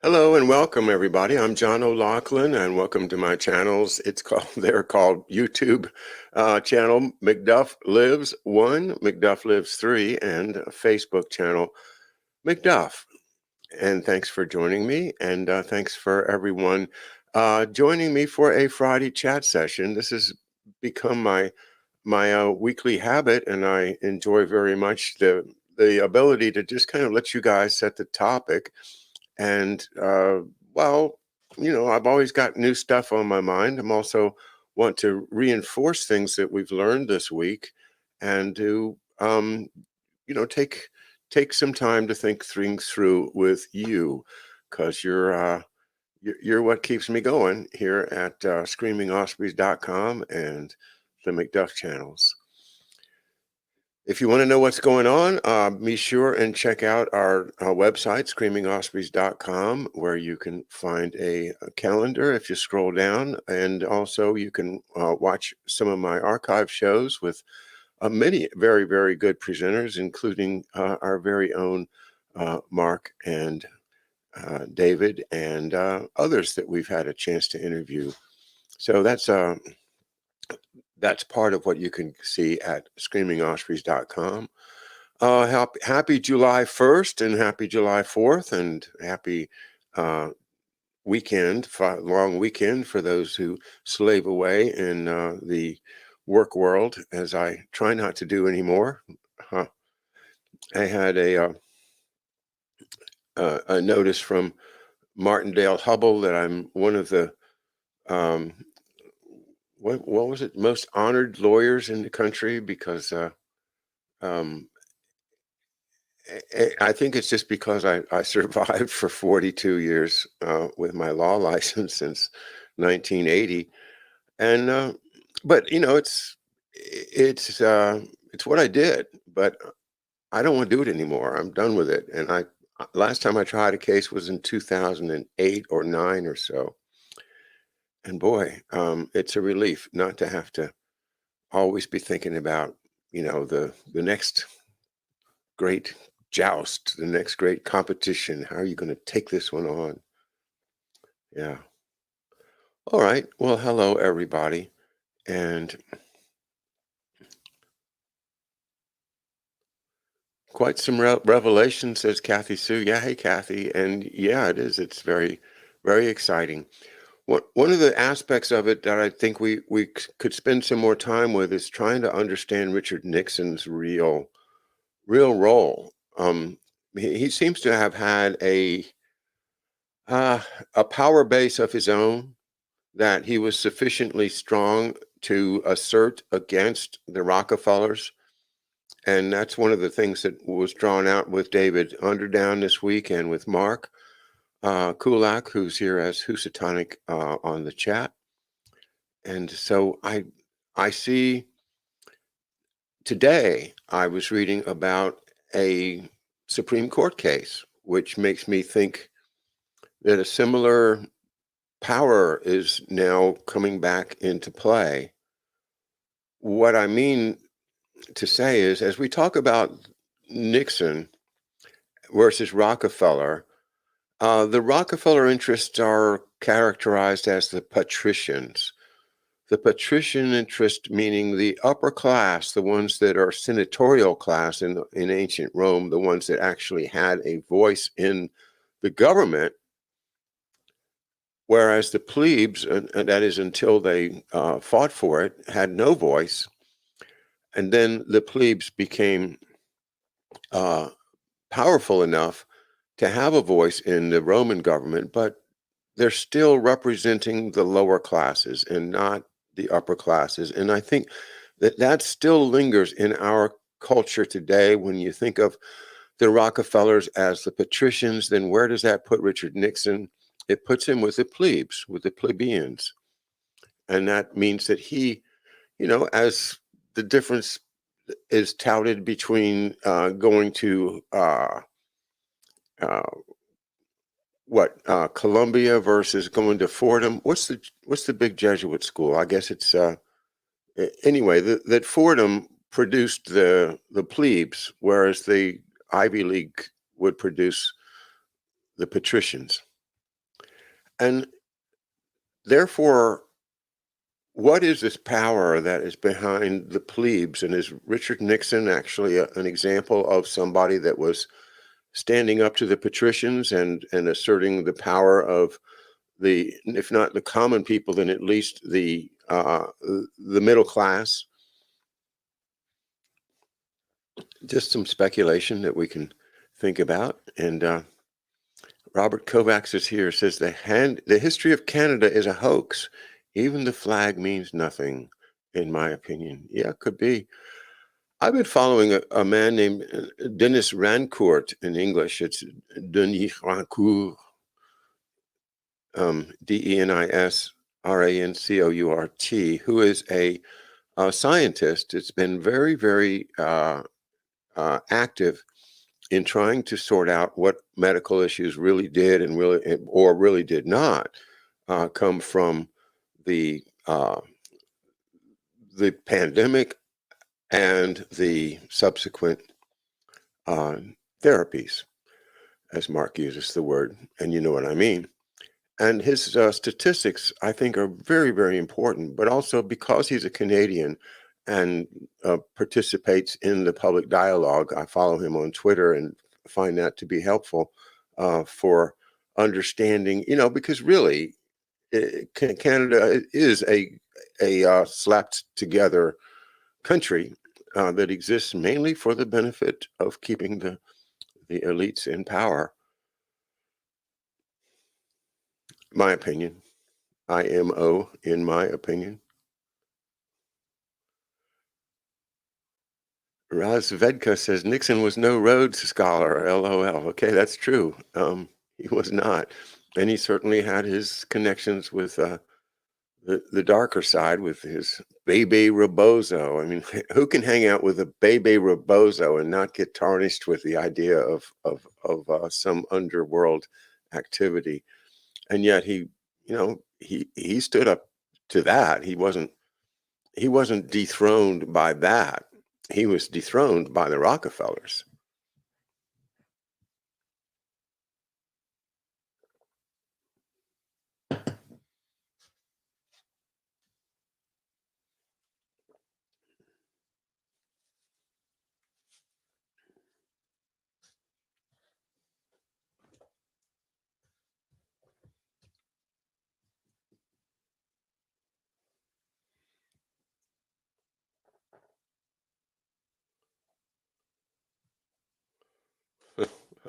Hello and welcome everybody. I'm John O'Loughlin and welcome to my channels. They're called YouTube channel McDuff Lives 1, McDuff Lives 3, and a Facebook channel McDuff. And thanks for joining me, and thanks for everyone joining me for a Friday chat session. This has become my weekly habit, and I enjoy very much the ability to just kind of let you guys set the topic. And well, I've always got new stuff on my mind. I'm also want to reinforce things that we've learned this week, and to take some time to think things through with you, because you're what keeps me going here at screamingospreys.com and the McDuff channels. If you want to know what's going on, be sure and check out our website, screamingospreys.com, where you can find a calendar if you scroll down. And also you can watch some of my archive shows with many very, very good presenters, including our very own Mark and David and others that we've had a chance to interview. So that's part of what you can see at screamingospreys.com. Happy July 1st and happy July 4th and happy long weekend for those who slave away in the work world, as I try not to do anymore. I had a notice from Martindale Hubbell that I'm one of the what was it, most honored lawyers in the country, because um, I think it's just because I survived for 42 years with my law license since 1980, and but it's what I did, but I don't want to do it anymore. I'm done with it. And last time I tried a case was in 2008 or 9 or so, and boy, it's a relief not to have to always be thinking about the next great joust, the next great competition. How are you going to take this one on? Yeah. All right. Well, hello, everybody. And quite some revelation, says Kathy Sue. Yeah. Hey, Kathy. And yeah, it is. It's very, very exciting. One of the aspects of it that I think we could spend some more time with is trying to understand Richard Nixon's real role. He seems to have had uh, a power base of his own that he was sufficiently strong to assert against the Rockefellers. And that's one of the things that was drawn out with David Underdown this week, and with Mark Kulak, who's here as Housatonic on the chat. And so I see today, I was reading about a Supreme Court case, which makes me think that a similar power is now coming back into play. What I mean to say is, as we talk about Nixon versus Rockefeller, the Rockefeller interests are characterized as the patricians. The patrician interest, meaning the upper class, the ones that are senatorial class in ancient Rome, the ones that actually had a voice in the government, whereas the plebes, and that is until they fought for it, had no voice. And then the plebes became powerful enough to have a voice in the Roman government, but they're still representing the lower classes and not the upper classes. And I think that still lingers in our culture today. When you think of the Rockefellers as the patricians, then where does that put Richard Nixon? It puts him with the plebes, with the plebeians. And that means that he, as the difference is touted between going to uh, Columbia versus going to Fordham. What's the big Jesuit school? I guess it's anyway. That Fordham produced the plebes, whereas the Ivy League would produce the patricians. And therefore, what is this power that is behind the plebes? And is Richard Nixon actually an example of somebody that was standing up to the patricians and asserting the power of the, if not the common people, then at least the middle class? Just some speculation that we can think about. And Robert Kovacs is here. Says the history of Canada is a hoax. Even the flag means nothing, in my opinion. Yeah, it could be. I've been following a man named Denis Rancourt in English. It's Denis Rancourt, DenisRancourt, who is a scientist. It's been very, very active in trying to sort out what medical issues really did and really or really did not come from the uh, the pandemic and the subsequent uh, therapies, as Mark uses the word, and you know what I mean. And his statistics, I think, are very, very important. But also because he's a Canadian and participates in the public dialogue, I follow him on Twitter and find that to be helpful for understanding. Because really, Canada is a slapped together country that exists mainly for the benefit of keeping the elites in power. My opinion. IMO, in my opinion. Raz Vedka says Nixon was no Rhodes Scholar. LOL. Okay, that's true. He was not, and he certainly had his connections with the darker side, with his Bebe Rebozo. I mean, who can hang out with a Bebe Rebozo and not get tarnished with the idea of some underworld activity? And yet he stood up to that. He wasn't dethroned by that. He was dethroned by the Rockefellers.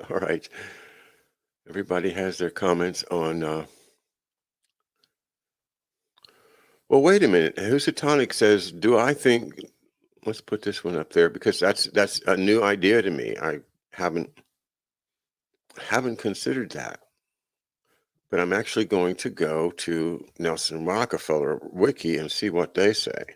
All right. Everybody has their comments on. Well, wait a minute. Housatonic says, "Do I think?" Let's put this one up there because that's a new idea to me. I haven't considered that, but I'm actually going to go to Nelson Rockefeller Wiki and see what they say.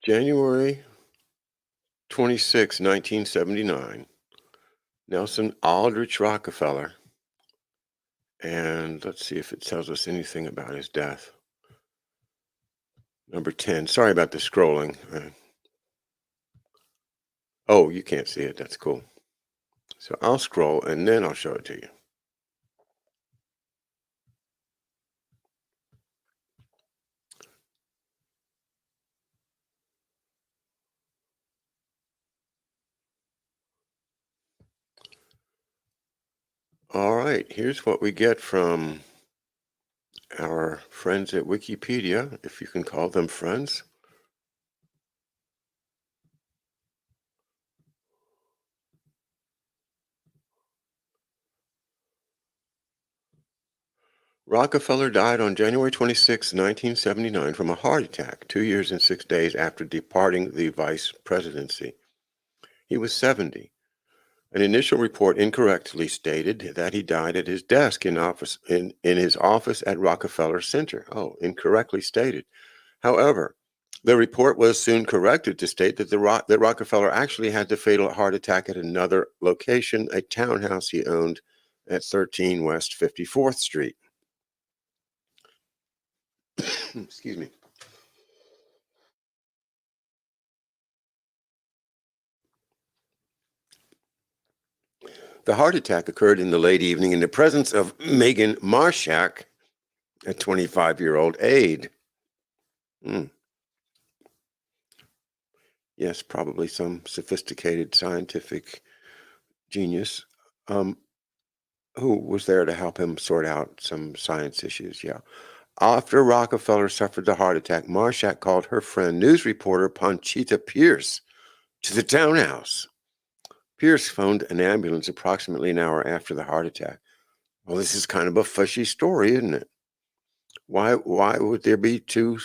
January 26, 1979. Nelson Aldrich Rockefeller. And let's see if it tells us anything about his death. Number 10. Sorry about the scrolling. Oh, you can't see it. That's cool. So I'll scroll and then I'll show it to you. All right. Here's what we get from our friends at Wikipedia, if you can call them friends. Rockefeller died on January 26, 1979, from a heart attack, 2 years and 6 days after departing the vice presidency. He was 70. An initial report incorrectly stated that he died at his desk in his office at Rockefeller Center. Oh, incorrectly stated. However, the report was soon corrected to state that that Rockefeller actually had the fatal heart attack at another location, a townhouse he owned at 13 West 54th Street. Excuse me. The heart attack occurred in the late evening in the presence of Megan Marshak, a 25-year-old aide. Mm, yes, probably some sophisticated scientific genius um, who was there to help him sort out some science issues. Yeah. After Rockefeller suffered the heart attack, Marshak called her friend, news reporter Panchita Pierce, to the townhouse. Pierce phoned an ambulance approximately an hour after the heart attack. Well, this is kind of a fishy story, isn't it? Why would there be two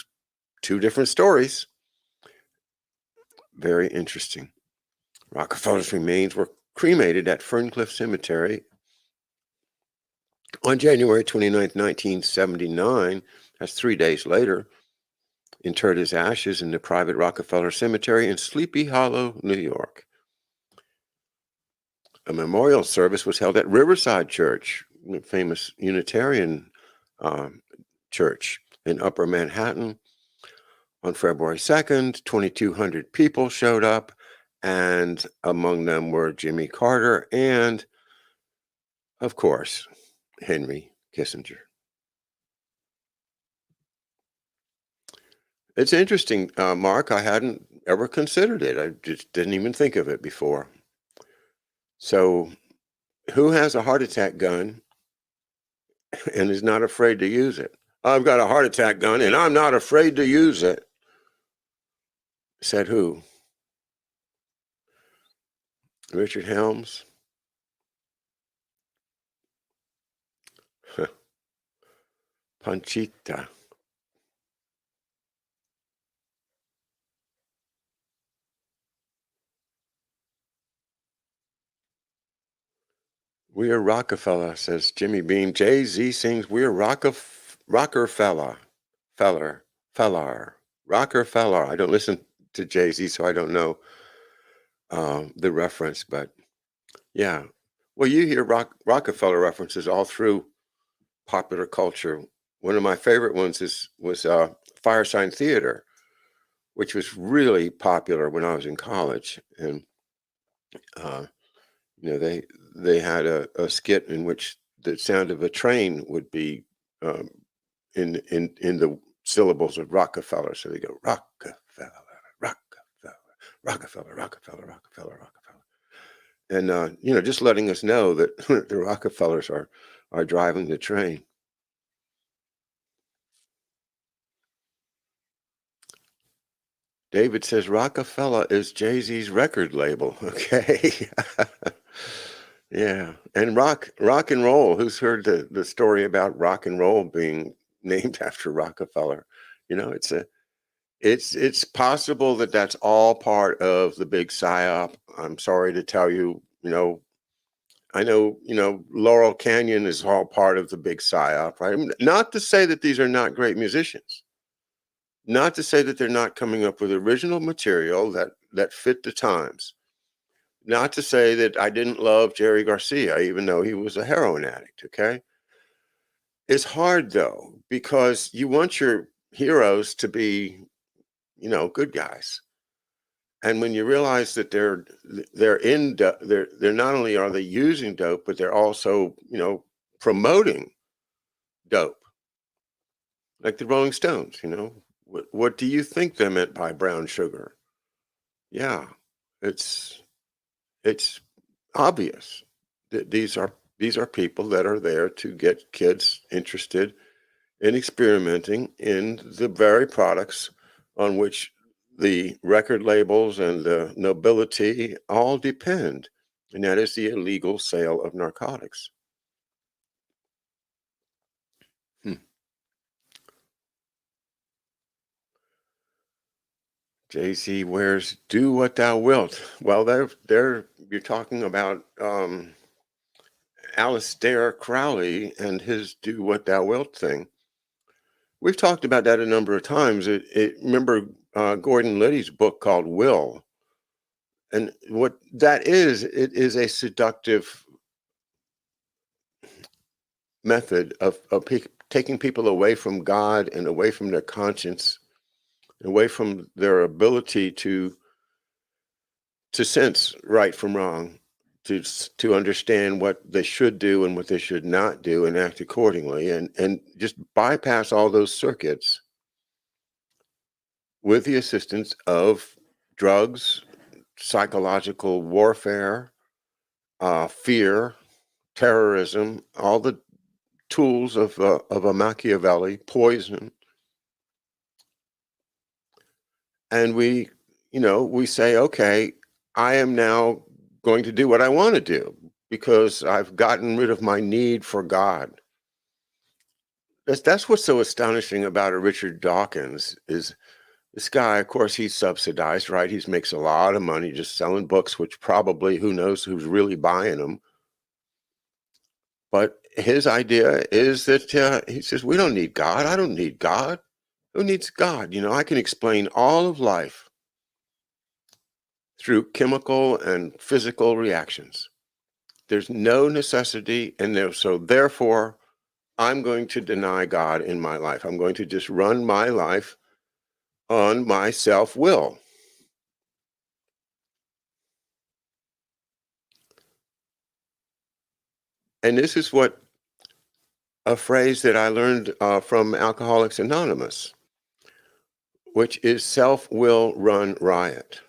different stories? Very interesting. Rockefeller's remains were cremated at Ferncliff Cemetery on January 29th, 1979. That's 3 days later. Interred his ashes in the private Rockefeller Cemetery in Sleepy Hollow, New York. A memorial service was held at Riverside Church, the famous Unitarian um, church in Upper Manhattan. On February 2nd, 2,200 people showed up, and among them were Jimmy Carter and, of course, Henry Kissinger. It's interesting, Mark. I hadn't ever considered it. I just didn't even think of it before. So, who has a heart attack gun and is not afraid to use it? I've got a heart attack gun and I'm not afraid to use it. Said who? Richard Helms? Panchita. We're Rockefeller, says Jimmy Beam. Jay-Z sings We're Rockefeller. Rockefeller. I don't listen to Jay-Z, so I don't know the reference, but yeah. Well, you hear Rockefeller references all through popular culture. One of my favorite ones was Firesign Theater, which was really popular when I was in college, and uh, they had a skit in which the sound of a train would be um, in the syllables of Rockefeller. So they go Rockefeller, Rockefeller, Rockefeller, Rockefeller, Rockefeller, Rockefeller, and just letting us know that the Rockefellers are driving the train. David says Rockefeller is Jay-Z's record label. Okay. Yeah. And rock and roll. Who's heard the story about rock and roll being named after Rockefeller? It's possible that that's all part of the big psyop. I'm sorry to tell you, I know, Laurel Canyon is all part of the big psyop, right? Not to say that these are not great musicians. Not to say that they're not coming up with original material that fit the times. Not to say that I didn't love Jerry Garcia, even though he was a heroin addict, okay? It's hard though, because you want your heroes to be, good guys. And when you realize that they're not only are they using dope, but they're also, promoting dope, like the Rolling Stones, what do you think they meant by brown sugar? Yeah, it's it's obvious that these are people that are there to get kids interested in experimenting in the very products on which the record labels and the nobility all depend, and that is the illegal sale of narcotics. Hmm. Jay-Z wears "Do What Thou Wilt." Well, they're you're talking about Aleister Crowley and his "Do What Thou Wilt" thing. We've talked about that a number of times. Remember Gordon Liddy's book called Will, and what that is, it is a seductive method of taking people away from God and away from their conscience, away from their ability to sense right from wrong, to understand what they should do and what they should not do and act accordingly, and just bypass all those circuits with the assistance of drugs, psychological warfare, fear, terrorism, all the tools of a Machiavelli, poison, and we say, okay, I am now going to do what I want to do because I've gotten rid of my need for God. That's what's so astonishing about a Richard Dawkins is this guy. Of course, he's subsidized, right? He makes a lot of money just selling books, which probably who knows who's really buying them. But his idea is that he says we don't need God. I don't need God. Who needs God? I can explain all of life through chemical and physical reactions. There's no necessity, and so therefore, I'm going to deny God in my life. I'm going to just run my life on my self-will. And this is what a phrase that I learned from Alcoholics Anonymous, which is self-will run riot.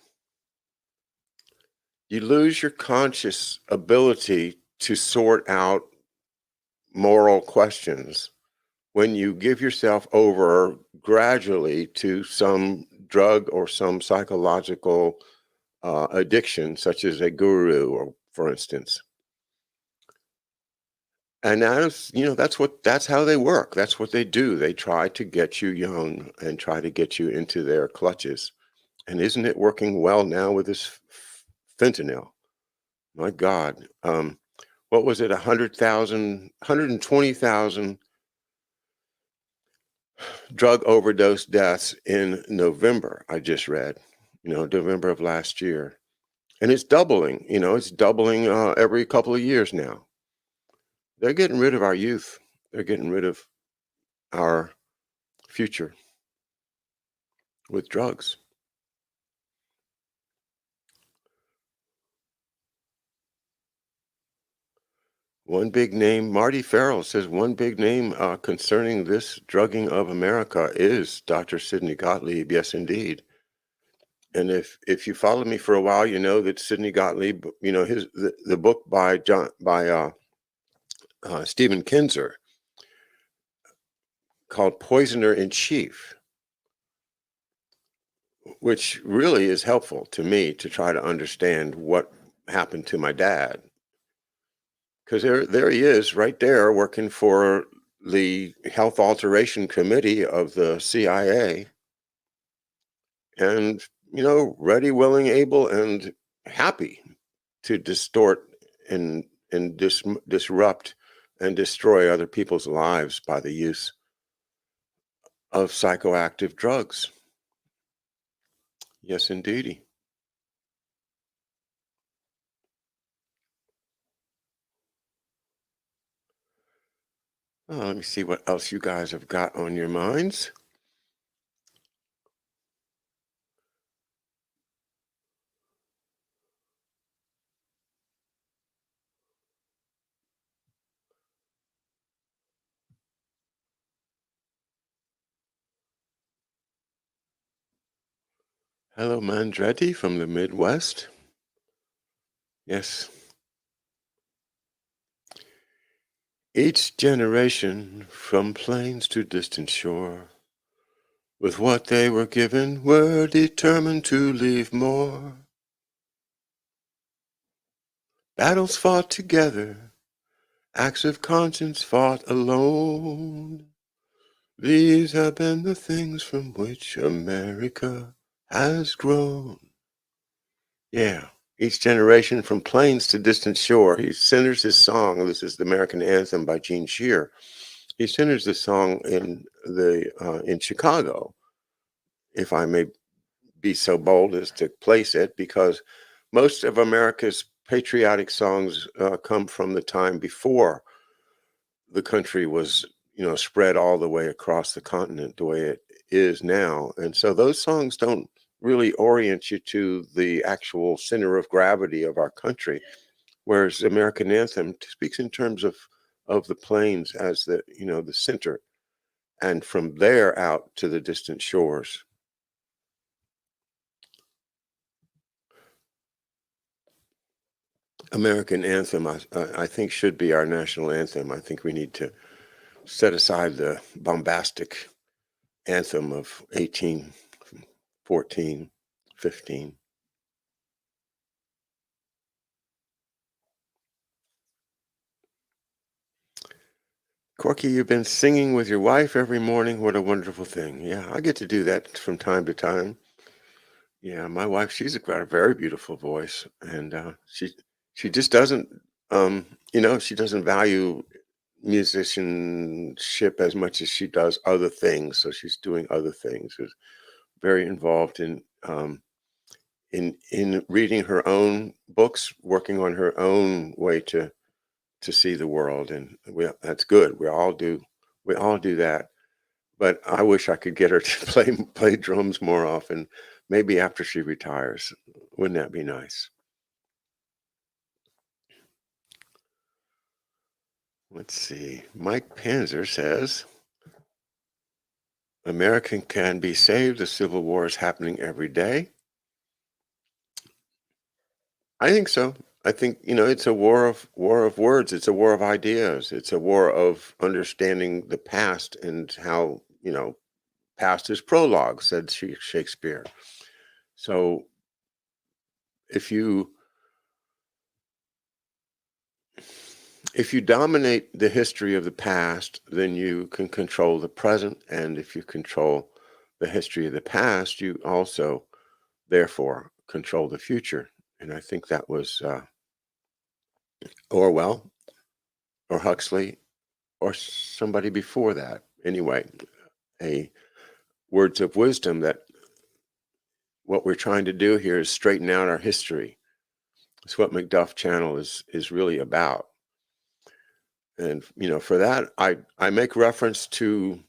You lose your conscious ability to sort out moral questions when you give yourself over gradually to some drug or some psychological addiction, such as a guru, or for instance. And that's how they work. That's what they do. They try to get you young and try to get you into their clutches. And isn't it working well now with this fentanyl? My God. What was it? 100,000, 120,000 drug overdose deaths in November, I just read, November of last year. And it's doubling, every couple of years now. They're getting rid of our youth. They're getting rid of our future with drugs. One big name, Marty Farrell says, one big name concerning this drugging of America is Dr. Sidney Gottlieb. Yes, indeed. And if you followed me for a while, you know that Sidney Gottlieb, the book by Stephen Kinzer called Poisoner in Chief, which really is helpful to me to try to understand what happened to my dad. Because there he is right there working for the Health Alteration Committee of the CIA, and ready, willing, able, and happy to distort and disrupt and destroy other people's lives by the use of psychoactive drugs. Yes, indeedy. Let me see what else you guys have got on your minds. Hello, Mandretti from the Midwest. Yes. Each generation, from plains to distant shore, with what they were given, were determined to leave more. Battles fought together, acts of conscience fought alone. These have been the things from which America has grown. Yeah. Each generation, from plains to distant shore. He centers his song. This is the American Anthem by Gene Shear. He centers the song in Chicago, if I may be so bold as to place it, because most of America's patriotic songs come from the time before the country was, spread all the way across the continent the way it is now. And so those songs don't really orient you to the actual center of gravity of our country, whereas the American anthem speaks in terms of the plains as the center, and from there out to the distant shores. American anthem, I think, should be our national anthem. I think we need to set aside the bombastic anthem of 1814, 15. Corky, you've been singing with your wife every morning. What a wonderful thing. Yeah, I get to do that from time to time. Yeah, my wife, she's got a very beautiful voice, and she just doesn't, she doesn't value musicianship as much as she does other things. So she's doing other things. She's very involved in reading her own books, working on her own way to see the world, and that's good. We all do that. But I wish I could get her to play drums more often, maybe after she retires. Wouldn't that be nice? Let's see. Mike Panzer says, America can be saved. The Civil War is happening every day. I think so. I think, it's a war of words. It's a war of ideas. It's a war of understanding the past and how, past is prologue, said Shakespeare. So if you dominate the history of the past, then you can control the present. And if you control the history of the past, you also, therefore, control the future. And I think that was Orwell or Huxley or somebody before that. Anyway, words of wisdom that what we're trying to do here is straighten out our history. It's what Macduff Channel is really about. And, for that, I make reference to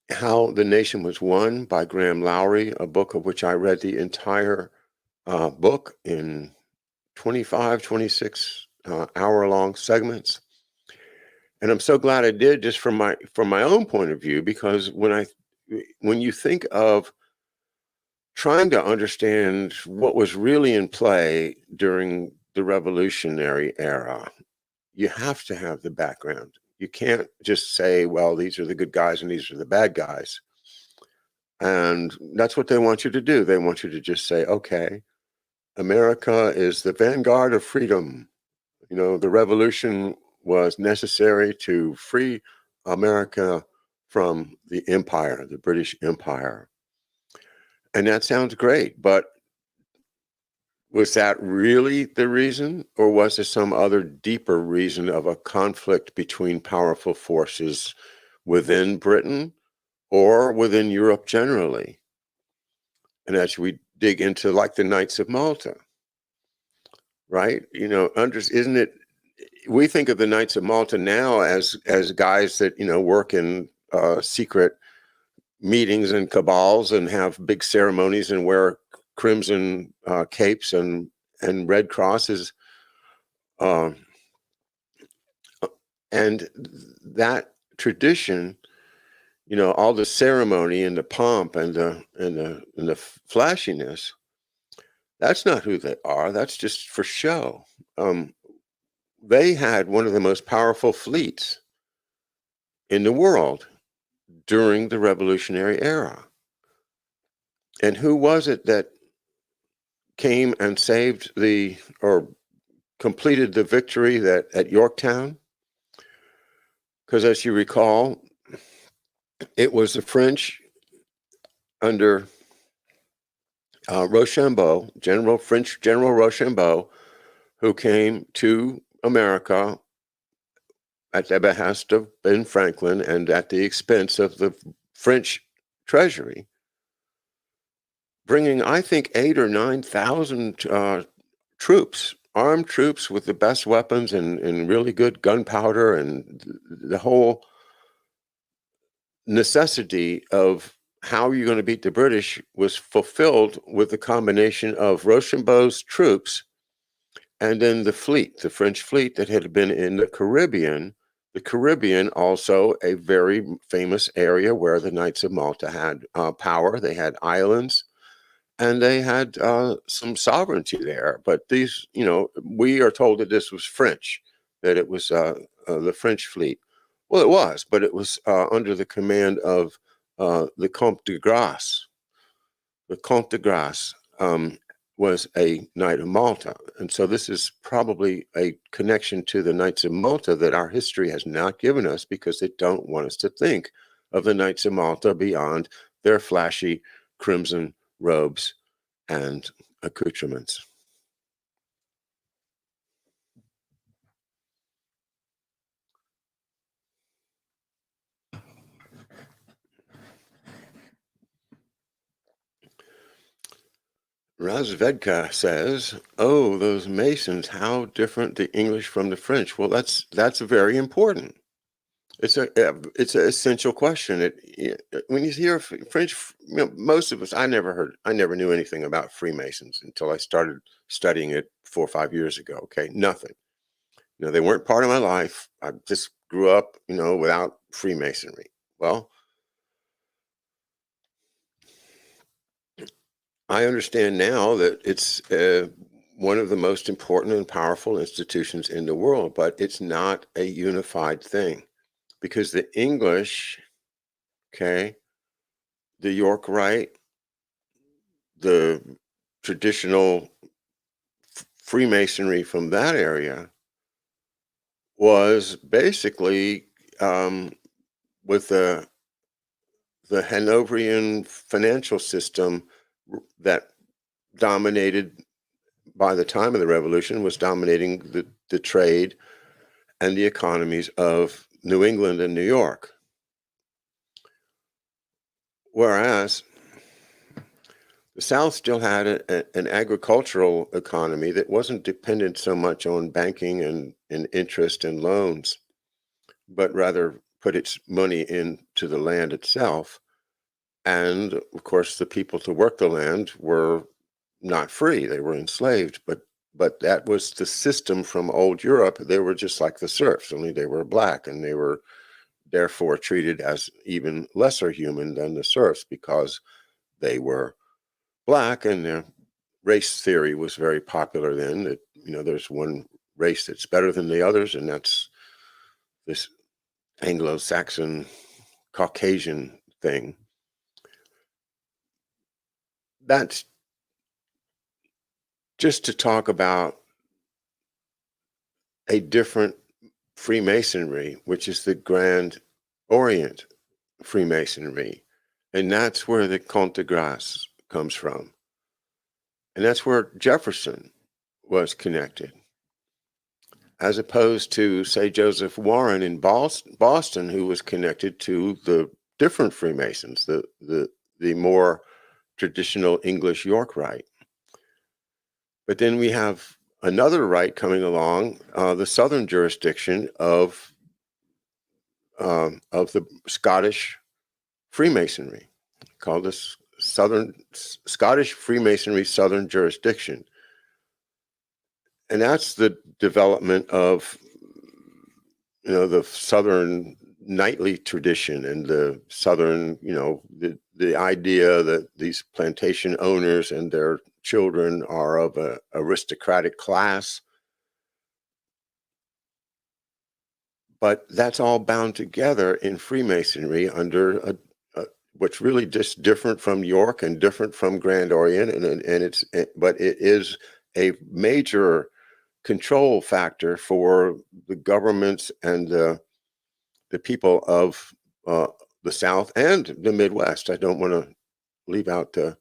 How the Nation Was Won by Graham Lowry, a book of which I read the entire book in 25, 26 hour-long segments. And I'm so glad I did, just from my own point of view, because when you think of trying to understand what was really in play during the Revolutionary era, you have to have the background. You can't just say, well, these are the good guys and these are the bad guys. And that's what they want you to do. They want you to just say, okay, America is the vanguard of freedom. The revolution was necessary to free America from the empire, the British Empire. And that sounds great, but was that really the reason, or was there some other deeper reason of a conflict between powerful forces within Britain or within Europe generally? And as we dig into, like, the Knights of Malta, right? Isn't it? We think of the Knights of Malta now as guys that work in secret meetings and cabals and have big ceremonies and wear crimson capes and red crosses, and that tradition, all the ceremony and the pomp and the flashiness. That's not who they are. That's just for show. They had one of the most powerful fleets in the world during the Revolutionary era. And who was it that came and saved or completed the victory at Yorktown? Because as you recall, it was the French under Rochambeau, French General Rochambeau, who came to America at the behest of Ben Franklin and at the expense of the French treasury, bringing, I think, 8,000 or 9,000 troops armed troops with the best weapons and really good gunpowder, and the whole necessity of how you're going to beat the British was fulfilled with the combination of Rochambeau's troops and then the fleet, the French fleet that had been in the Caribbean. The Caribbean, also a very famous area where the Knights of Malta had power. They had islands and they had some sovereignty there. But these, we are told that this was French, that it was the French fleet. Well, it was, but it was under the command of the Comte de Grasse. The Comte de Grasse was a Knight of Malta. And so this is probably a connection to the Knights of Malta that our history has not given us, because they don't want us to think of the Knights of Malta beyond their flashy crimson robes and accoutrements. Razvedka says, "Oh, those Masons! How different the English from the French." Well, that's very important. It's an essential question. When you hear French, most of us, I never knew anything about Freemasons until I started studying it 4 or 5 years ago. Okay, nothing. They weren't part of my life. I just grew up, without Freemasonry. Well, I understand now that it's one of the most important and powerful institutions in the world, but it's not a unified thing, because the English, okay, the York Rite, the traditional Freemasonry from that area was basically with the Hanoverian financial system that dominated, by the time of the Revolution, was dominating the trade and the economies of New England and New York. Whereas the South still had an agricultural economy that wasn't dependent so much on banking and interest and loans, but rather put its money into the land itself. And of course, the people to work the land were not free; they were enslaved. But that was the system from old Europe. They were just like the serfs, only they were black, and they were therefore treated as even lesser human than the serfs, because they were black, and their race theory was very popular then, that there's one race that's better than the others, and that's this Anglo-Saxon Caucasian thing. That's just to talk about a different Freemasonry, which is the Grand Orient Freemasonry, and that's where the Comte de Grasse comes from, and that's where Jefferson was connected, as opposed to, say, Joseph Warren in Boston, who was connected to the different Freemasons, the more traditional English York Rite. But then we have another rite coming along, the southern jurisdiction of the Scottish Freemasonry, called the Scottish Freemasonry Southern Jurisdiction. And that's the development of, the Southern knightly tradition, and the Southern, the idea that these plantation owners and their children are of an aristocratic class. But that's all bound together in Freemasonry under what's really just different from York and different from Grand Orient, but it is a major control factor for the governments and the people of the South and the Midwest. I don't want to leave out the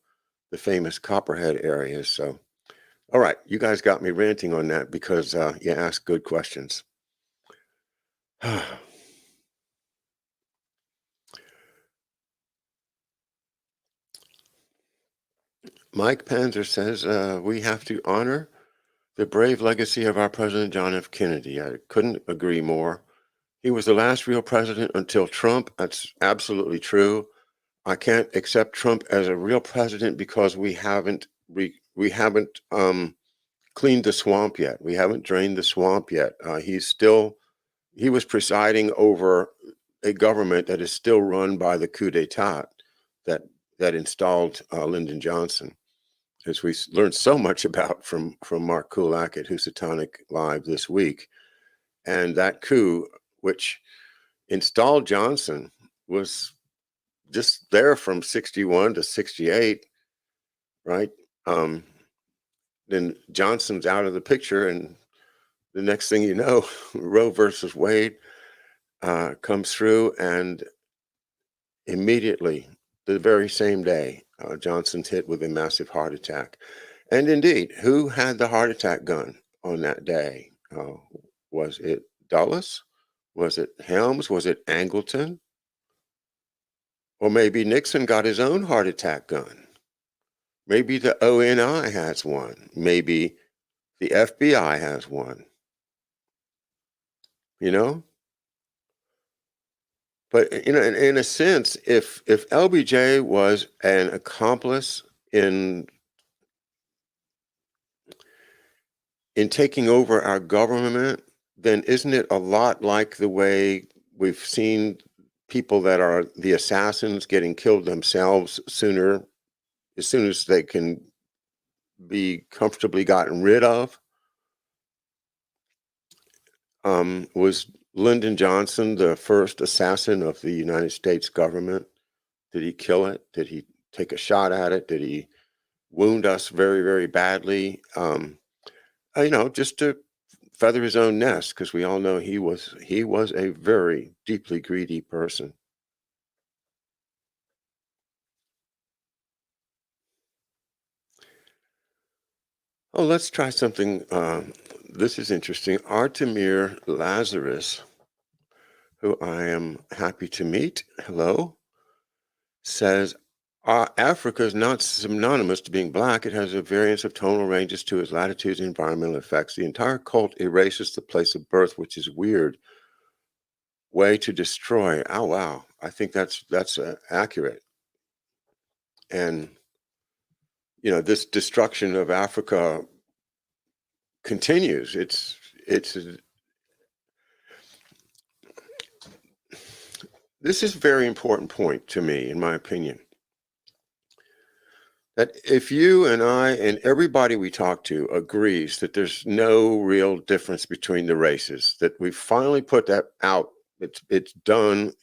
famous Copperhead areas. So, all right, you guys got me ranting on that because you asked good questions. Mike Panzer says we have to honor The brave legacy of our President John F. Kennedy. I couldn't agree more. He was the last real president until Trump. That's absolutely true. I can't accept Trump as a real president because we haven't cleaned the swamp yet. We haven't drained the swamp yet. He was presiding over a government that is still run by the coup d'état that that installed Lyndon Johnson, as we learned so much about from Mark Kulak at Housatonic Live this week. And that coup, which installed Johnson, was just there from 61 to 68, right? Um, then Johnson's out of the picture, and the next thing you know, Roe versus Wade comes through, and immediately, the very same day, Johnson's hit with a massive heart attack. And indeed, who had the heart attack gun on that day? Was it Dulles? Was it Helms? Was it Angleton? Or maybe Nixon got his own heart attack gun. Maybe the ONI has one. Maybe the FBI has one. You know? But in a sense, if LBJ was an accomplice in taking over our government, then isn't it a lot like the way we've seen people that are the assassins getting killed themselves sooner, as soon as they can be comfortably gotten rid of? Was Lyndon Johnson the first assassin of the United States government? Did he kill it? Did he take a shot at it? Did he wound us very, very badly? Just to feather his own nest, because we all know he was a very deeply greedy person. Oh, let's try something. This is interesting. Artemir Lazarus, who I am happy to meet, hello, says Africa is not synonymous to being black. It has a variance of tonal ranges to its latitudes and environmental effects. The entire cult erases the place of birth, which is weird way to destroy. Oh wow, I think that's accurate. And this destruction of Africa continues. This is a very important point to me, in my opinion, that if you and I and everybody we talk to agrees that there's no real difference between the races, that we finally put that out, it's done.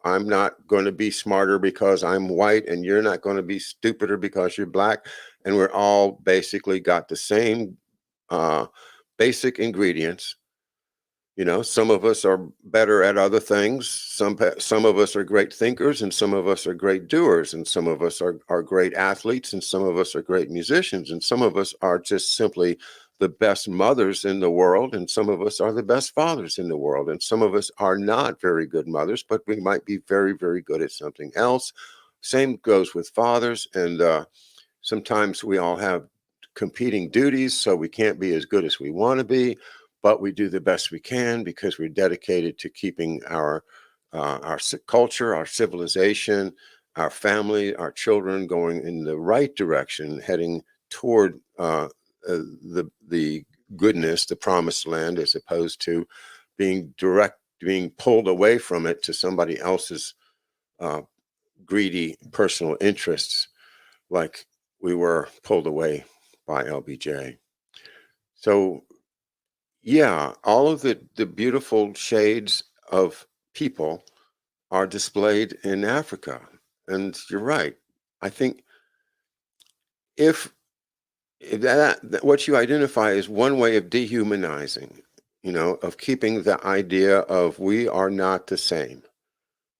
I'm not going to be smarter because I'm white, and you're not going to be stupider because you're black, and we're all basically got the same basic ingredients. Some of us are better at other things. Some of us are great thinkers, and some of us are great doers, and some of us are great athletes, and some of us are great musicians, and some of us are just simply the best mothers in the world, and some of us are the best fathers in the world, and some of us are not very good mothers, but we might be very, very good at something else. Same goes with fathers, and sometimes we all have competing duties, so we can't be as good as we want to be, but we do the best we can because we're dedicated to keeping our culture, our civilization, our family, our children going in the right direction, heading toward the goodness, the promised land, as opposed to being pulled away from it to somebody else's greedy personal interests, like we were pulled away by LBJ. So yeah, all of the beautiful shades of people are displayed in Africa. And you're right. I think if that what you identify is one way of dehumanizing, of keeping the idea of we are not the same.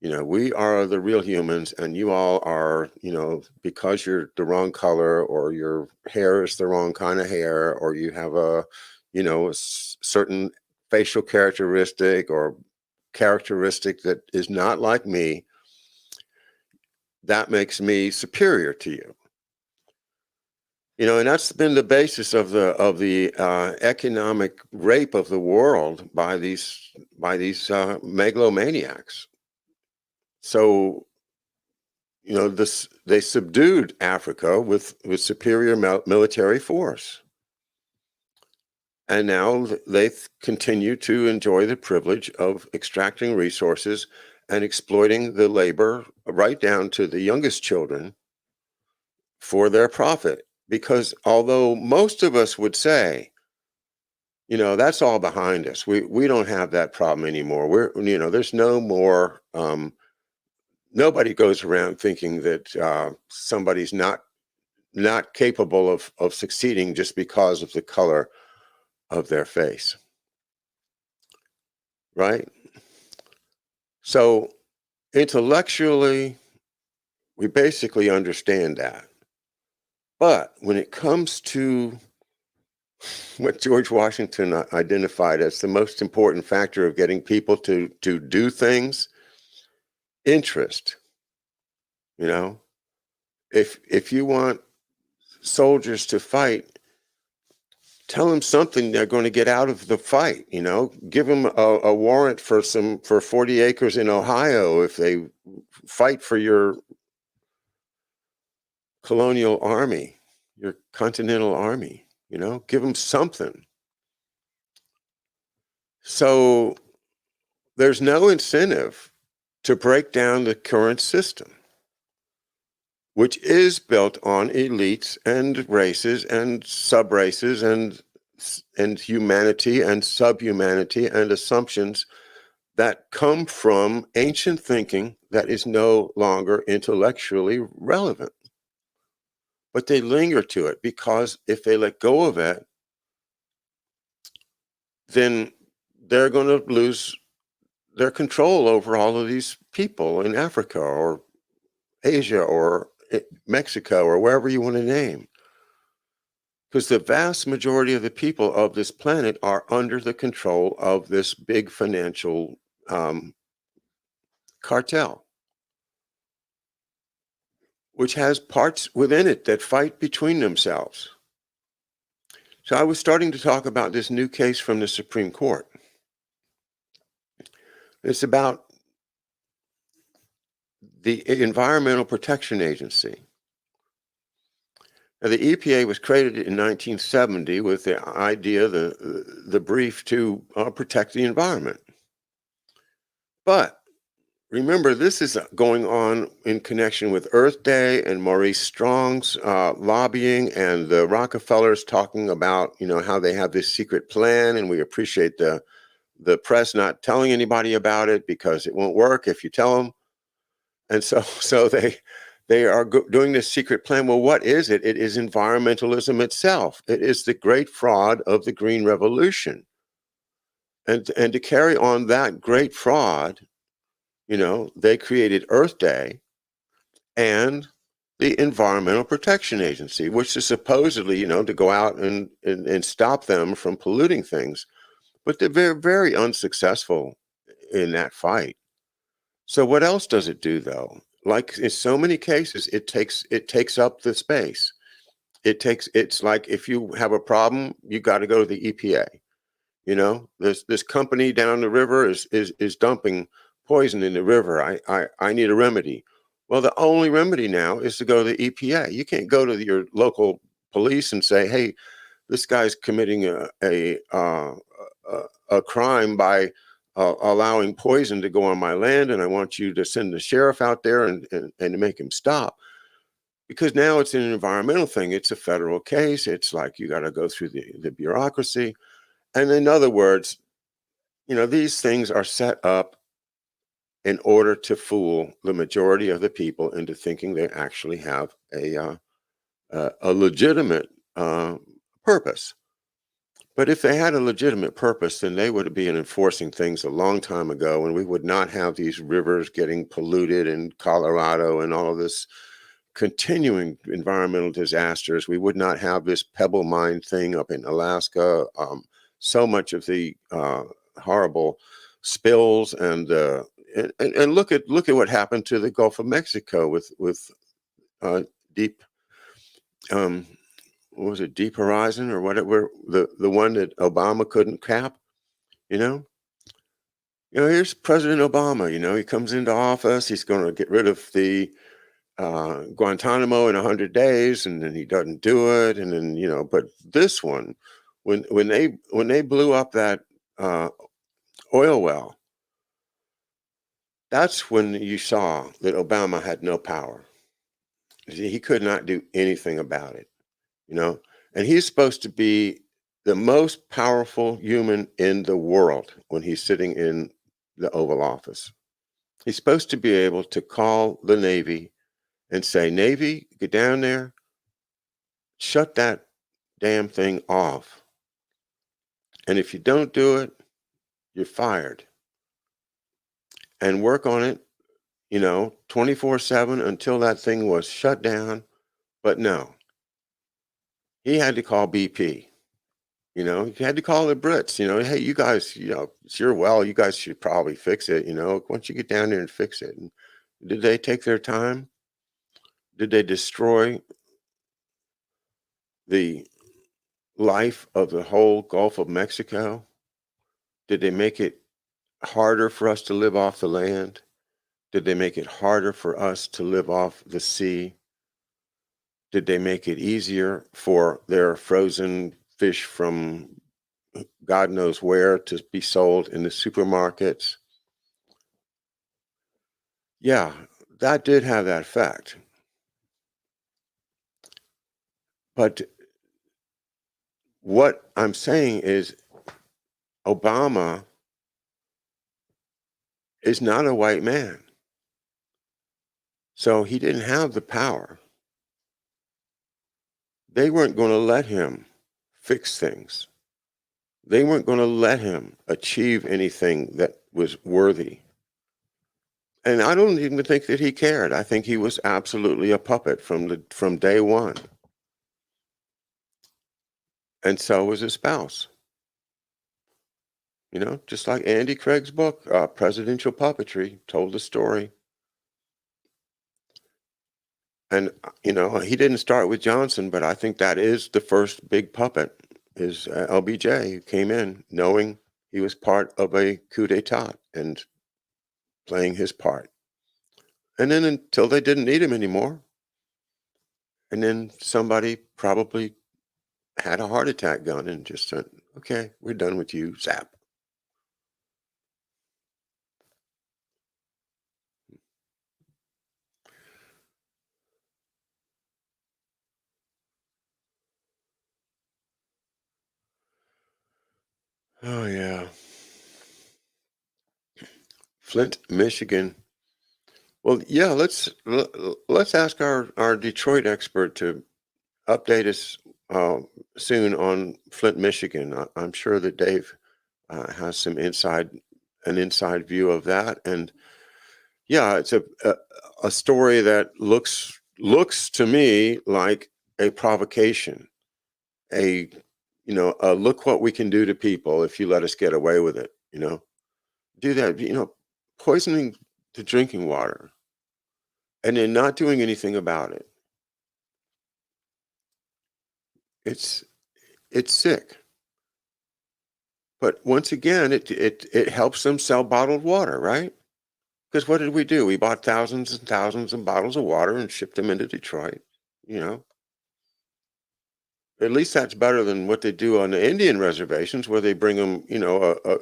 We are the real humans, and you all are, because you're the wrong color, or your hair is the wrong kind of hair, or you have a certain facial characteristic or characteristic that is not like me, that makes me superior to you. And that's been the basis of the economic rape of the world by these megalomaniacs. So this they subdued Africa with superior military force, and now they continue to enjoy the privilege of extracting resources and exploiting the labor right down to the youngest children for their profit. Because although most of us would say, that's all behind us, we don't have that problem anymore. There's no more. Nobody goes around thinking that somebody's not capable of succeeding just because of the color of their face, right? So intellectually, we basically understand that. But when it comes to what George Washington identified as the most important factor of getting people to do things, interest. If you want soldiers to fight, tell them something they're going to get out of the fight. Give them a warrant for 40 acres in Ohio if they fight for your colonial army, your continental army. Give them something. So there's no incentive to break down the current system, which is built on elites and races and sub-races and humanity and subhumanity and assumptions that come from ancient thinking that is no longer intellectually relevant. But they linger to it because if they let go of it, then they're going to lose their control over all of these people in Africa or Asia or Mexico or wherever you want to name. Because the vast majority of the people of this planet are under the control of this big financial cartel, which has parts within it that fight between themselves. So I was starting to talk about this new case from the Supreme Court. It's about the Environmental Protection Agency. Now, the EPA was created in 1970 with the idea, the brief to protect the environment. But remember, this is going on in connection with Earth Day and Maurice Strong's lobbying and the Rockefellers talking about, how they have this secret plan, and we appreciate the press not telling anybody about it because it won't work if you tell them. And so they are doing this secret plan. Well, what is it? It is environmentalism itself. It is the great fraud of the Green Revolution. And to carry on that great fraud, they created Earth Day and the Environmental Protection Agency, which is supposedly, to go out and stop them from polluting things. But they're very, very unsuccessful in that fight. So what else does it do, though? Like in so many cases, it takes up the space. It's like if you have a problem, you got to go to the EPA. This company down the river is dumping poison in the river. I need a remedy. Well, the only remedy now is to go to the EPA. You can't go to your local police and say, "Hey, this guy's committing a crime by allowing poison to go on my land, and I want you to send the sheriff out there and to make him stop." Because now it's an environmental thing. It's a federal case. It's like you got to go through the bureaucracy. And in other words, these things are set up in order to fool the majority of the people into thinking they actually have a legitimate purpose. But if they had a legitimate purpose, then they would be enforcing things a long time ago, and we would not have these rivers getting polluted in Colorado and all of this continuing environmental disasters. We would not have this pebble mine thing up in Alaska. So much of the horrible spills and look at what happened to the Gulf of Mexico with deep what was it, Deep Horizon or whatever, the one that Obama couldn't cap, you know? Here's President Obama, he comes into office, he's going to get rid of the Guantanamo in 100 days, and then he doesn't do it, and then but this one, when they blew up that uh, oil well, that's when you saw that Obama had no power. He could not do anything about it, you know, and he's supposed to be the most powerful human in the world when he's sitting in the Oval Office. He's supposed to be able to call the Navy and say, Navy, get down there, shut that damn thing off. And if you don't do it, you're fired. And work on it, 24/7 until that thing was shut down. But no, he had to call BP. He had to call the Brits, hey, you guys, it's your well, you guys should probably fix it, why don't you get down there and fix it? And did they take their time? Did they destroy the life of the whole Gulf of Mexico? Did they make it harder for us to live off the land? Did they make it harder for us to live off the sea? Did they make it easier for their frozen fish from God knows where to be sold in the supermarkets? Yeah, that did have that effect. But what I'm saying is Obama is not a white man. So he didn't have the power. They weren't going to let him fix things. They weren't going to let him achieve anything that was worthy. And I don't even think that he cared. I think he was absolutely a puppet from day one. And so was his spouse. Just like Andy Craig's book, Presidential Puppetry, told the story. And, he didn't start with Johnson, but I think that is the first big puppet, is LBJ, who came in knowing he was part of a coup d'etat and playing his part. And then until they didn't need him anymore, and then somebody probably had a heart attack gun and just said, okay, we're done with you, zap. Oh, yeah. Flint, Michigan. Well, yeah, let's ask our Detroit expert to update us soon on Flint, Michigan. I'm sure that Dave has an inside view of that, and yeah, it's a story that looks to me like a provocation, a look what we can do to people if you let us get away with it. Do that. Poisoning the drinking water, and then not doing anything about it. It's sick. But once again, it helps them sell bottled water, right? Because what did we do? We bought thousands and thousands of bottles of water and shipped them into Detroit. You know, at least that's better than what they do on the Indian reservations, where they bring them,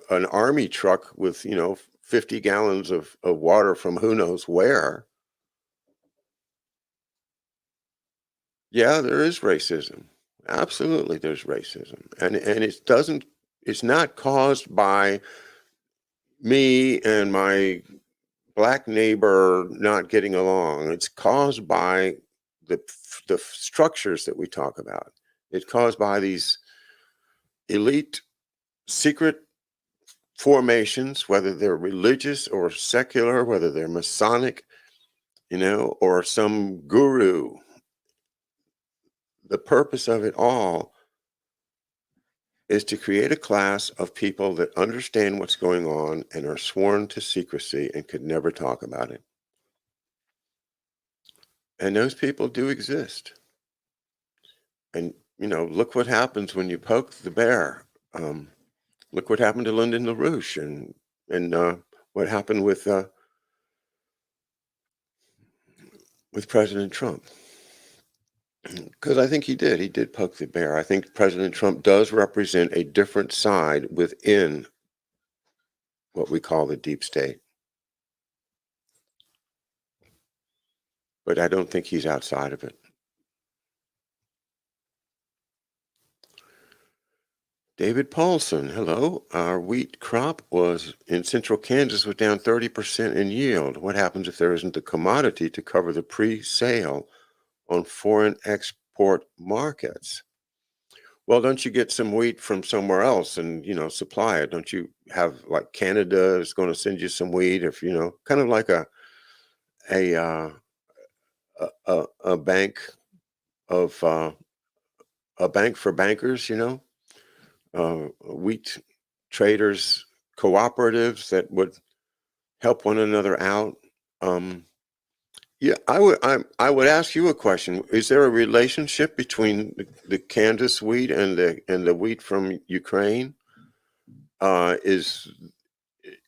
an army truck with 50 gallons of water from who knows where. Yeah, there is racism. Absolutely, there's racism, and it's not caused by me and my black neighbor not getting along. It's caused by the structures that we talk about. It's caused by these elite secret formations, whether they're religious or secular, whether they're Masonic, or some guru. The purpose of it all is to create a class of people that understand what's going on and are sworn to secrecy and could never talk about it. And those people do exist. And, look what happens when you poke the bear. Look what happened to Lyndon LaRouche and what happened with President Trump. Because I think he did poke the bear. I think President Trump does represent a different side within what we call the deep state. But I don't think he's outside of it. David Paulson, hello. Our wheat crop was in central Kansas was down 30% in yield. What happens if there isn't a commodity to cover the pre-sale on foreign export markets? Well, don't you get some wheat from somewhere else and, supply it? Don't you have like Canada is going to send you some wheat if, kind of like a bank of a bank for bankers, wheat traders, cooperatives that would help one another out. Yeah, I would ask you a question. Is there a relationship between the Kansas wheat and the wheat from Ukraine? Is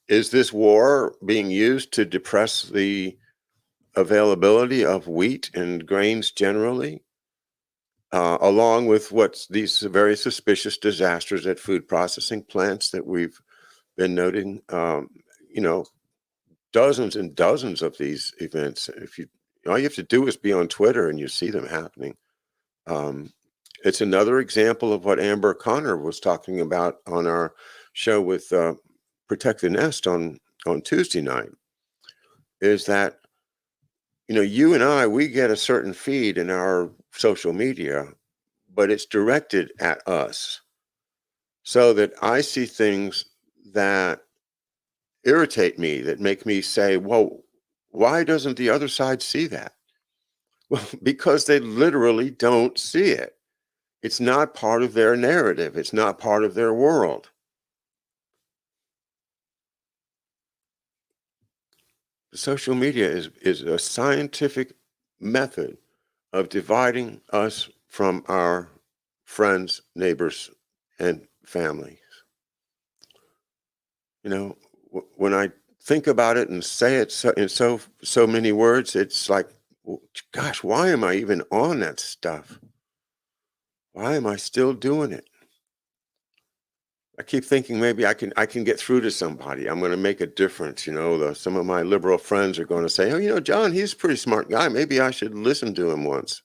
this war being used to depress the availability of wheat and grains generally, along with what's these very suspicious disasters at food processing plants that we've been noting? Dozens and dozens of these events. All you have to do is be on Twitter and you see them happening. It's another example of what Amber Connor was talking about on our show with Protect the Nest on Tuesday night. Is that you and I, we get a certain feed in our social media, but it's directed at us, so that I see things that irritate me, that make me say, well, why doesn't the other side see that? Well, because they literally don't see it. It's not part of their narrative. It's not part of their world. Social media is a scientific method of dividing us from our friends, neighbors, and families. When I think about it and say it in so many words, it's like, gosh, why am I even on that stuff? Why am I still doing it? I keep thinking maybe I can get through to somebody. I'm going to make a difference. Some of my liberal friends are going to say, "Oh, John, he's a pretty smart guy. Maybe I should listen to him once."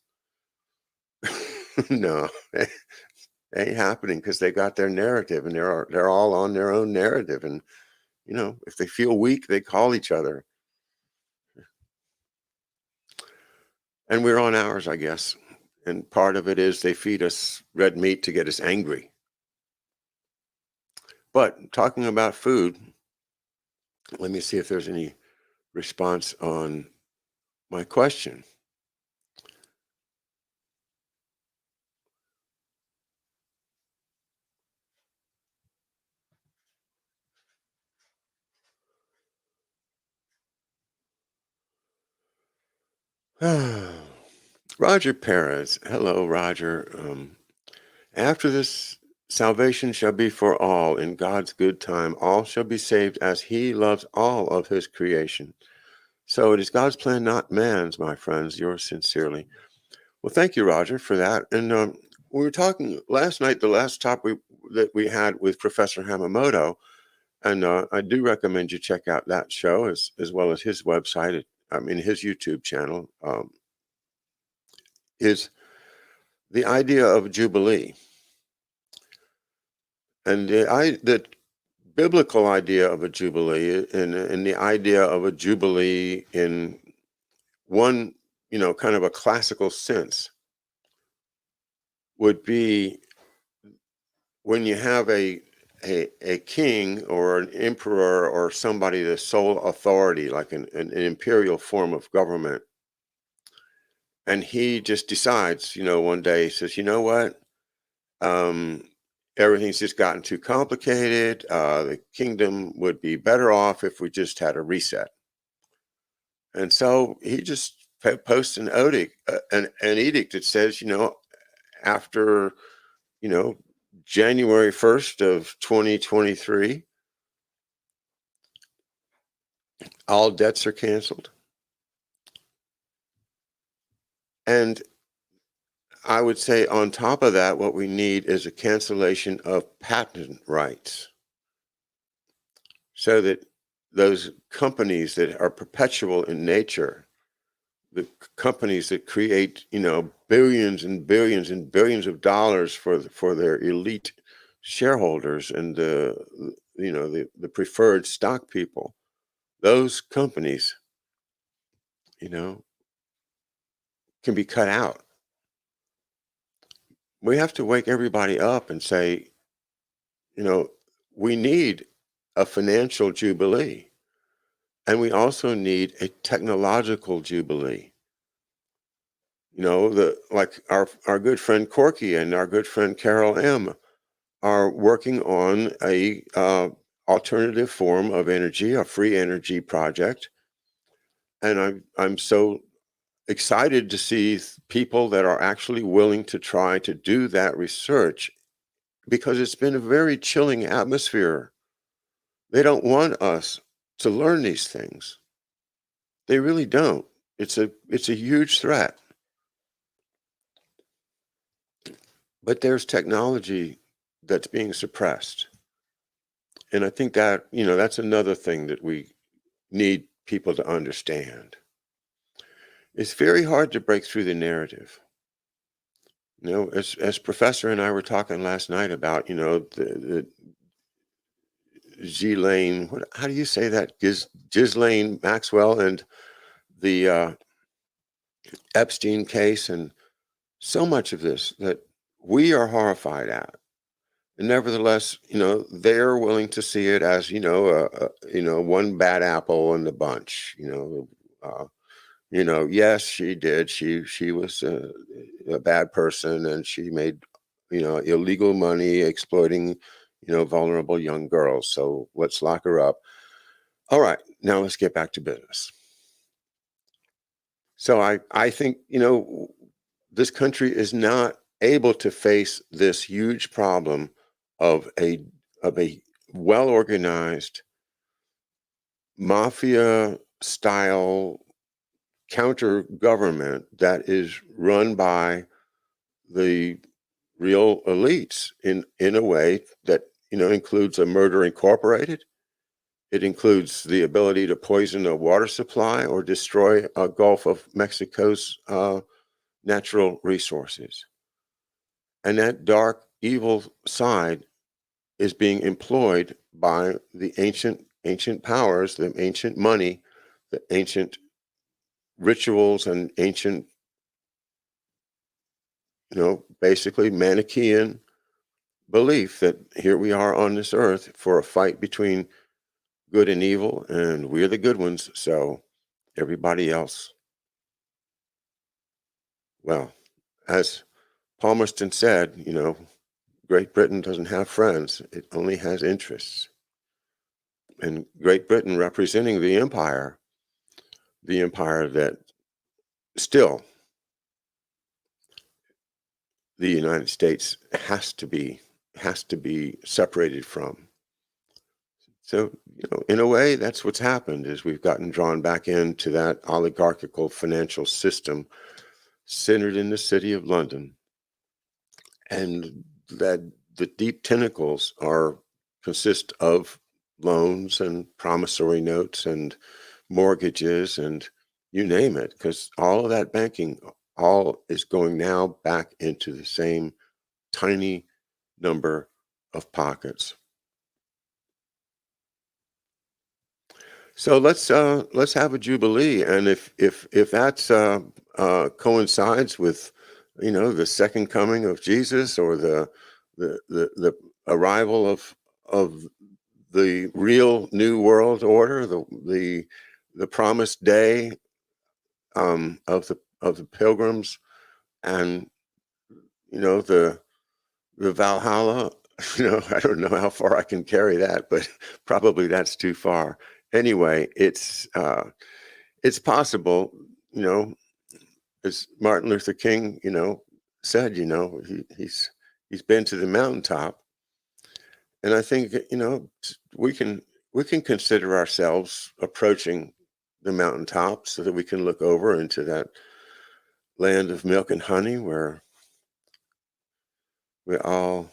No, it ain't happening because they got their narrative and they're all on their own narrative. And if they feel weak, they call each other. And we're on ours, I guess. And part of it is they feed us red meat to get us angry. But talking about food, let me see if there's any response on my question. Roger Perez. Hello, Roger. After this, salvation shall be for all in God's good time. All shall be saved as he loves all of his creation. So it is God's plan, not man's, my friends. Yours sincerely. Well, thank you, Roger, for that. And we were talking last night, the last topic that we had with Professor Hamamoto, and I do recommend you check out that show as well as his website. His YouTube channel is the idea of Jubilee. And the biblical idea of a Jubilee and the idea of a Jubilee in one, kind of a classical sense would be when you have a king or an emperor or somebody, the sole authority, like an imperial form of government. And he just decides, one day he says, you know what? Everything's just gotten too complicated. The kingdom would be better off if we just had a reset. And so he just posts an edict that says, after, you know, January 1st of 2023, all debts are canceled. And I would say on top of that, what we need is a cancellation of patent rights so that those companies that are perpetual in nature, the companies that create, billions and billions and billions of dollars for their elite shareholders and the preferred stock people, those companies, you know, can be cut out. We have to wake everybody up and say, you know, we need a financial jubilee, and we also need a technological jubilee. Like our good friend Corky and our good friend Carol M are working on a alternative form of energy, a free energy project, and I'm so excited to see people that are actually willing to try to do that research, because it's been a very chilling atmosphere. They don't want us to learn these things. They really don't. It's a huge threat. But there's technology that's being suppressed. And I think that, that's another thing that we need people to understand. It's very hard to break through the narrative. As Professor and I were talking last night about, the Ghislaine, how do you say that? Ghislaine Maxwell and the Epstein case, and so much of this that we are horrified at. And nevertheless, they're willing to see it as, one bad apple in the bunch. Yes, she did. She was a bad person, and she made, illegal money exploiting, vulnerable young girls. So let's lock her up. All right, now let's get back to business. So I think, this country is not able to face this huge problem of a well-organized mafia style counter government that is run by the real elites in a way that includes a murder incorporated. It includes the ability to poison a water supply or destroy a Gulf of Mexico's natural resources. And that dark, evil side is being employed by the ancient powers, the ancient money, the ancient rituals, and ancient, basically Manichaean belief that here we are on this earth for a fight between good and evil, and we're the good ones, so everybody else, well, as Palmerston said, Great Britain doesn't have friends, it only has interests. And Great Britain representing the empire that still the United States has to be separated from. So, in a way, that's what's happened, is we've gotten drawn back into that oligarchical financial system centered in the city of London, and that the deep tentacles consist of loans and promissory notes and mortgages and you name it, because all of that banking all is going now back into the same tiny number of pockets. So let's have a jubilee, and if that's coincides with the second coming of Jesus, or the arrival of the real new world order, the promised day of the pilgrims, and the Valhalla. I don't know how far I can carry that, but probably that's too far. Anyway, it's possible. As Martin Luther King, said, he's been to the mountaintop, and I think we can consider ourselves approaching the mountaintop so that we can look over into that land of milk and honey where we all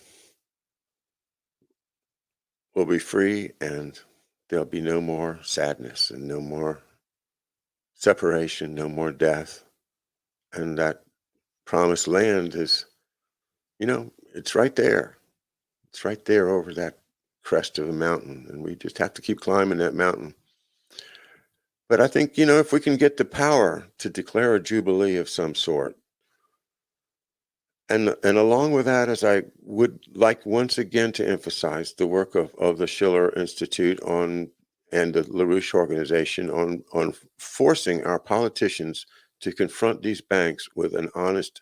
will be free and there'll be no more sadness and no more separation, no more death. And that promised land is, it's right there. It's right there over that crest of a mountain. And we just have to keep climbing that mountain. But I think, if we can get the power to declare a jubilee of some sort, and along with that, as I would like once again to emphasize the work of the Schiller Institute and the LaRouche organization on forcing our politicians to confront these banks with an honest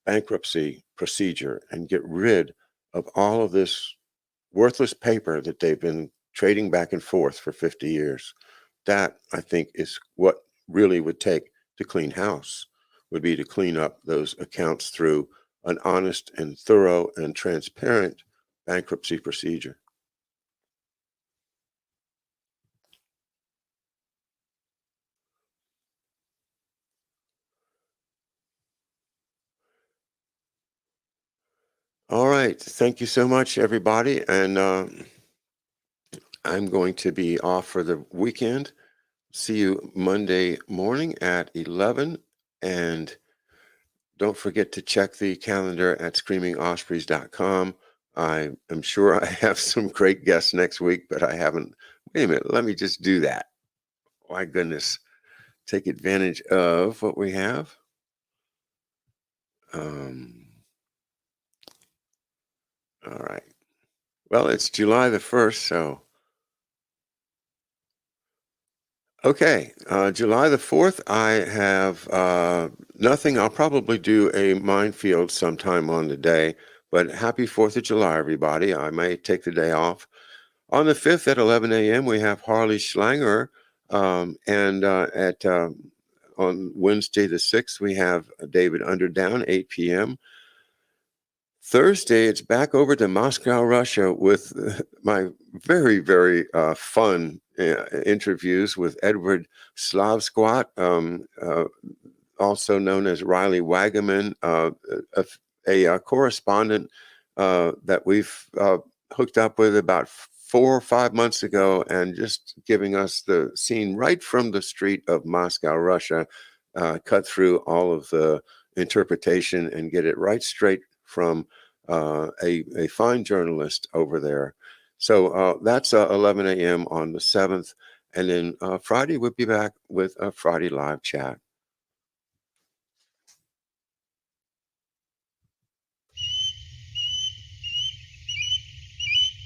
bankruptcy procedure and get rid of all of this worthless paper that they've been trading back and forth for 50 years. That, I think, is what really would take to clean house, would be to clean up those accounts through an honest and thorough and transparent bankruptcy procedure. All right. Thank you so much, everybody. And I'm going to be off for the weekend. See you Monday morning at 11. And don't forget to check the calendar at screamingospreys.com. I am sure I have some great guests next week, but I haven't. Wait a minute. Let me just do that. My goodness. Take advantage of what we have. All right. Well, it's July the 1st, so. Okay, July the 4th, I have nothing. I'll probably do a minefield sometime on the day, but happy 4th of July, everybody. I may take the day off. On the 5th at 11 a.m., we have Harley Schlanger, and on Wednesday the 6th, we have David Underdown, 8 p.m. Thursday, it's back over to Moscow, Russia, with my very, very fun interviews with Edward Slavsquat, also known as Riley Wagaman, a correspondent that we've hooked up with about 4 or 5 months ago, and just giving us the scene right from the street of Moscow, Russia, cut through all of the interpretation and get it right straight from a fine journalist over there. So that's 11 a.m. on the 7th. And then Friday, we'll be back with a Friday live chat.